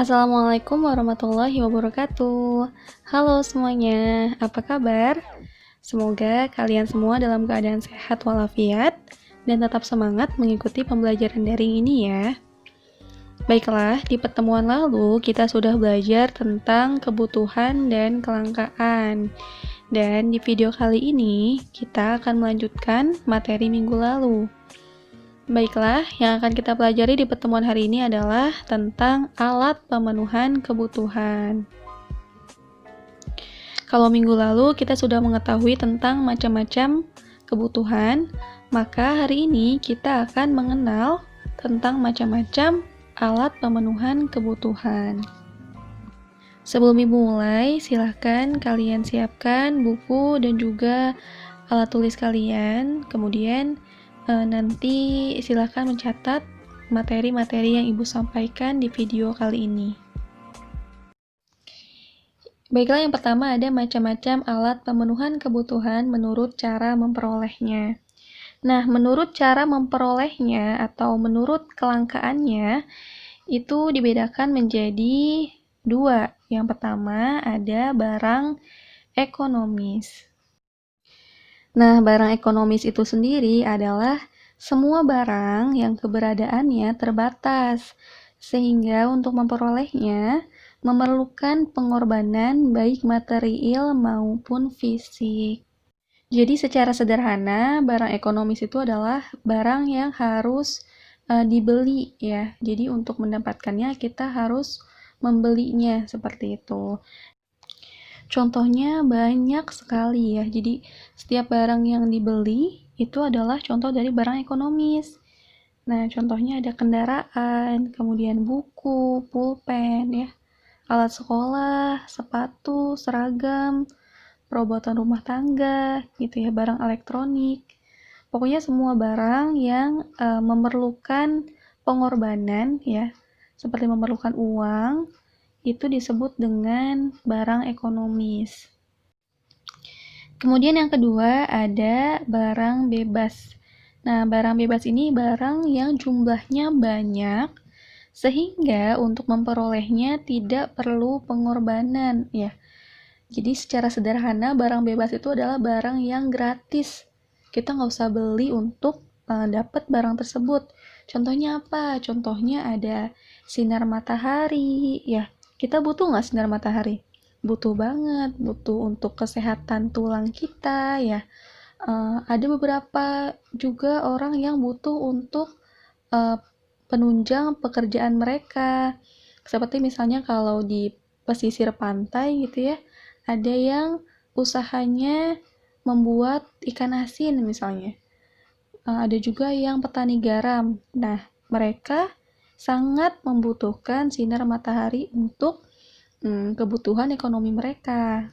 Assalamualaikum warahmatullahi wabarakatuh. Halo semuanya, apa kabar? Semoga kalian semua dalam keadaan sehat walafiat dan tetap semangat mengikuti pembelajaran daring ini ya. Baiklah, di pertemuan lalu kita sudah belajar tentang kebutuhan dan kelangkaan. Dan di video kali ini kita akan melanjutkan materi minggu lalu. Baiklah, yang akan kita pelajari di pertemuan hari ini adalah tentang alat pemenuhan kebutuhan. Kalau minggu lalu kita sudah mengetahui tentang macam-macam kebutuhan, maka hari ini kita akan mengenal tentang macam-macam alat pemenuhan kebutuhan. Sebelum dimulai, silahkan kalian siapkan buku dan juga alat tulis kalian, kemudian nanti silahkan mencatat materi-materi yang Ibu sampaikan di video kali ini. Baiklah, yang pertama ada macam-macam alat pemenuhan kebutuhan menurut cara memperolehnya. Nah, menurut cara memperolehnya atau menurut kelangkaannya, itu dibedakan menjadi dua. Yang pertama ada barang ekonomis. Nah, barang ekonomis itu sendiri adalah semua barang yang keberadaannya terbatas, sehingga untuk memperolehnya memerlukan pengorbanan baik material maupun fisik. Jadi secara sederhana, barang ekonomis itu adalah barang yang harus dibeli ya. Jadi untuk mendapatkannya kita harus membelinya seperti itu. Contohnya banyak sekali ya, jadi setiap barang yang dibeli itu adalah contoh dari barang ekonomis. Nah, contohnya ada kendaraan, kemudian buku, pulpen ya, alat sekolah, sepatu, seragam, perobotan rumah tangga, gitu ya, barang elektronik. Pokoknya semua barang yang memerlukan pengorbanan ya, seperti memerlukan uang, itu disebut dengan barang ekonomis. Kemudian yang kedua ada barang bebas. Nah, barang bebas ini barang yang jumlahnya banyak, sehingga untuk memperolehnya tidak perlu pengorbanan ya. Jadi secara sederhana barang bebas itu adalah barang yang gratis. Kita nggak usah beli untuk dapat barang tersebut. Contohnya apa? Contohnya ada sinar matahari ya. Kita butuh nggak sinar matahari? Butuh banget, butuh untuk kesehatan tulang kita ya. Ada beberapa juga orang yang butuh untuk penunjang pekerjaan mereka. Seperti misalnya kalau di pesisir pantai gitu ya, ada yang usahanya membuat ikan asin misalnya. Ada juga yang petani garam. Nah, mereka sangat membutuhkan sinar matahari untuk kebutuhan ekonomi mereka.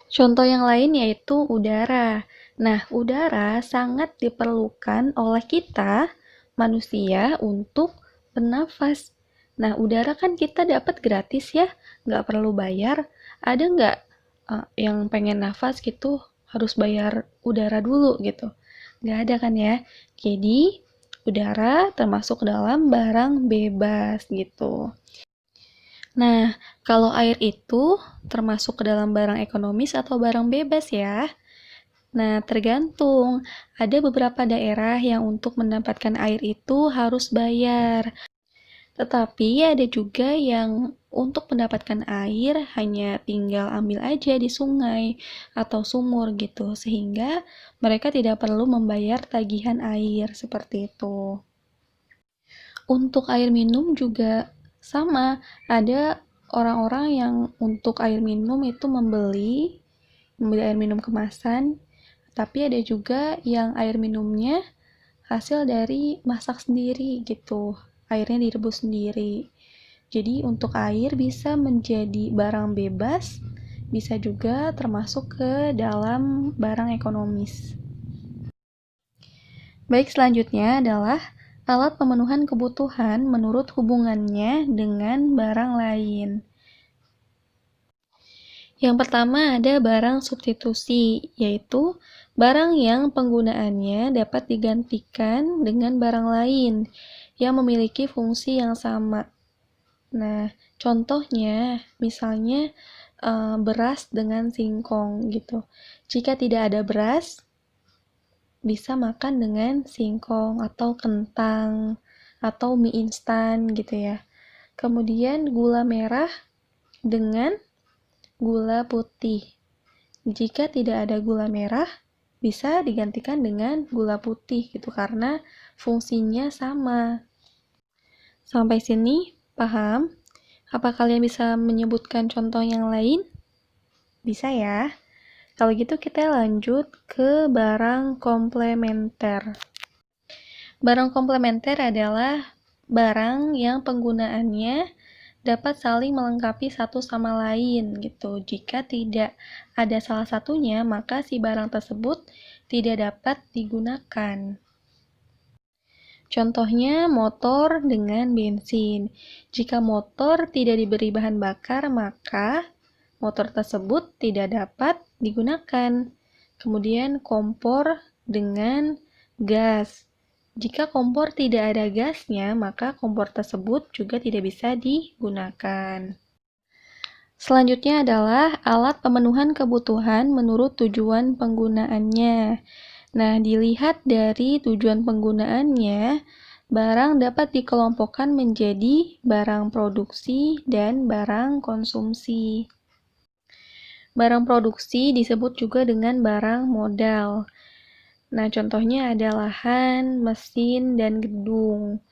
Contoh yang lain yaitu udara. Nah, udara sangat diperlukan oleh kita, manusia, untuk bernafas. Nah, udara kan kita dapat gratis ya, nggak perlu bayar. Ada nggak yang pengen nafas gitu harus bayar udara dulu gitu? Nggak ada kan ya? Jadi, udara termasuk dalam barang bebas gitu. Nah, kalau air itu termasuk ke dalam barang ekonomis atau barang bebas ya? Nah, tergantung. Ada beberapa daerah yang untuk mendapatkan air itu harus bayar. Tetapi ada juga yang untuk mendapatkan air hanya tinggal ambil aja di sungai atau sumur gitu, sehingga mereka tidak perlu membayar tagihan air seperti itu. Untuk air minum juga sama, ada orang-orang yang untuk air minum itu membeli air minum kemasan, tapi ada juga yang air minumnya hasil dari masak sendiri gitu, airnya direbus sendiri. Jadi untuk air bisa menjadi barang bebas, bisa juga termasuk ke dalam barang ekonomis. Baik, selanjutnya adalah alat pemenuhan kebutuhan menurut hubungannya dengan barang lain. Yang pertama ada barang substitusi, yaitu barang yang penggunaannya dapat digantikan dengan barang lain yang memiliki fungsi yang sama. Nah, contohnya misalnya beras dengan singkong gitu. Jika tidak ada beras, bisa makan dengan singkong atau kentang atau mie instan gitu ya. Kemudian gula merah dengan gula putih. Jika tidak ada gula merah, bisa digantikan dengan gula putih gitu karena fungsinya sama. Sampai sini paham? Apa kalian bisa menyebutkan contoh yang lain? Bisa ya? Kalau gitu kita lanjut ke barang komplementer. Barang komplementer adalah barang yang penggunaannya dapat saling melengkapi satu sama lain gitu. Jika tidak ada salah satunya, maka si barang tersebut tidak dapat digunakan. Contohnya motor dengan bensin. Jika motor tidak diberi bahan bakar, maka motor tersebut tidak dapat digunakan. Kemudian kompor dengan gas. Jika kompor tidak ada gasnya, maka kompor tersebut juga tidak bisa digunakan. Selanjutnya adalah alat pemenuhan kebutuhan menurut tujuan penggunaannya. Nah, dilihat dari tujuan penggunaannya, barang dapat dikelompokkan menjadi barang produksi dan barang konsumsi. Barang produksi disebut juga dengan barang modal. Nah, contohnya ada lahan, mesin, dan gedung.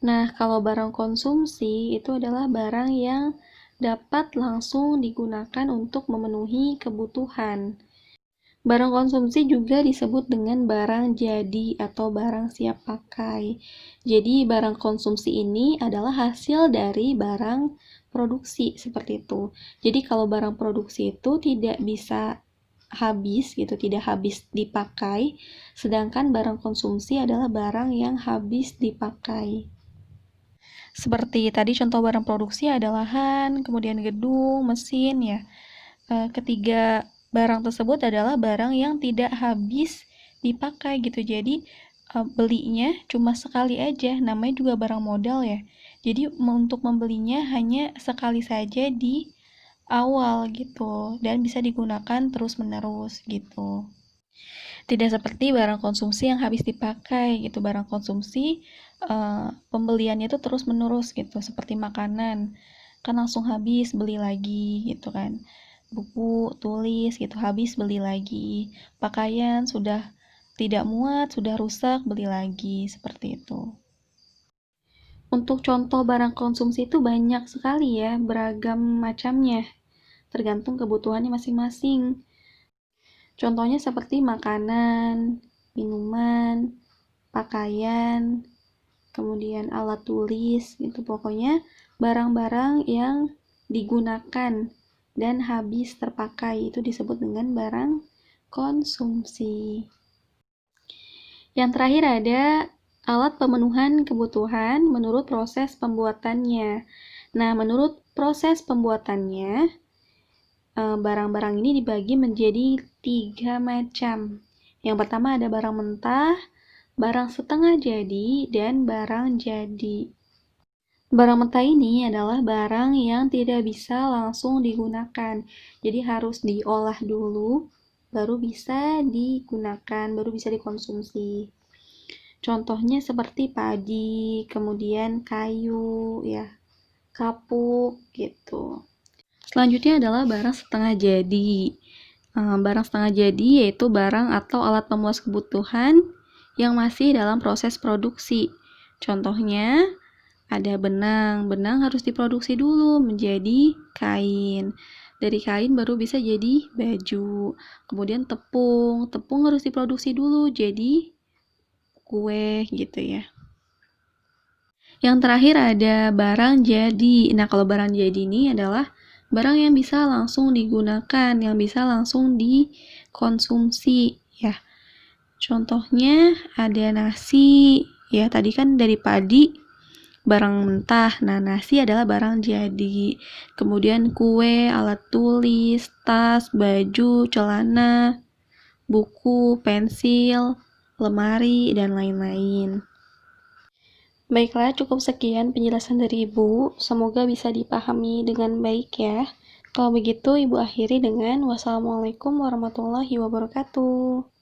Nah, kalau barang konsumsi itu adalah barang yang dapat langsung digunakan untuk memenuhi kebutuhan. Barang konsumsi juga disebut dengan barang jadi atau barang siap pakai. Jadi, barang konsumsi ini adalah hasil dari barang produksi, seperti itu. Jadi, kalau barang produksi itu tidak bisa habis gitu, tidak habis dipakai, sedangkan barang konsumsi adalah barang yang habis dipakai. Seperti tadi contoh barang produksi ada lahan, kemudian gedung, mesin ya. Ketiga barang tersebut adalah barang yang tidak habis dipakai gitu. Jadi belinya cuma sekali aja, namanya juga barang modal ya. Jadi untuk membelinya hanya sekali saja di awal gitu dan bisa digunakan terus-menerus gitu. Tidak seperti barang konsumsi yang habis dipakai gitu. Barang konsumsi pembeliannya itu terus-menerus gitu, seperti makanan kan langsung habis beli lagi gitu kan. Buku tulis gitu habis beli lagi. Pakaian sudah tidak muat, sudah rusak, beli lagi, seperti itu. Untuk contoh barang konsumsi itu banyak sekali ya, beragam macamnya, tergantung kebutuhannya masing-masing. Contohnya seperti makanan, minuman, pakaian, kemudian alat tulis, gitu. Pokoknya barang-barang yang digunakan dan habis terpakai itu disebut dengan barang konsumsi. Yang terakhir ada alat pemenuhan kebutuhan menurut proses pembuatannya. Nah, menurut proses pembuatannya, barang-barang ini dibagi menjadi 3 macam. Yang pertama ada barang mentah, barang setengah jadi, dan barang jadi. Barang mentah ini adalah barang yang tidak bisa langsung digunakan. Jadi harus diolah dulu, baru bisa digunakan, baru bisa dikonsumsi. Contohnya seperti padi, kemudian kayu, ya, kapuk, gitu. Selanjutnya adalah barang setengah jadi. Barang setengah jadi yaitu barang atau alat pemuas kebutuhan yang masih dalam proses produksi. Contohnya ada benang. Benang harus diproduksi dulu menjadi kain. Dari kain baru bisa jadi baju. Kemudian tepung. Tepung harus diproduksi dulu jadi kue gitu ya. Yang terakhir ada barang jadi. Nah, kalau barang jadi ini adalah barang yang bisa langsung digunakan, yang bisa langsung dikonsumsi ya. Contohnya ada nasi, ya tadi kan dari padi barang mentah. Nah, nasi adalah barang jadi. Kemudian kue, alat tulis, tas, baju, celana, buku, pensil, lemari, dan lain-lain. Baiklah, cukup sekian penjelasan dari Ibu. Semoga bisa dipahami dengan baik ya. Kalau begitu, Ibu akhiri dengan wassalamualaikum warahmatullahi wabarakatuh.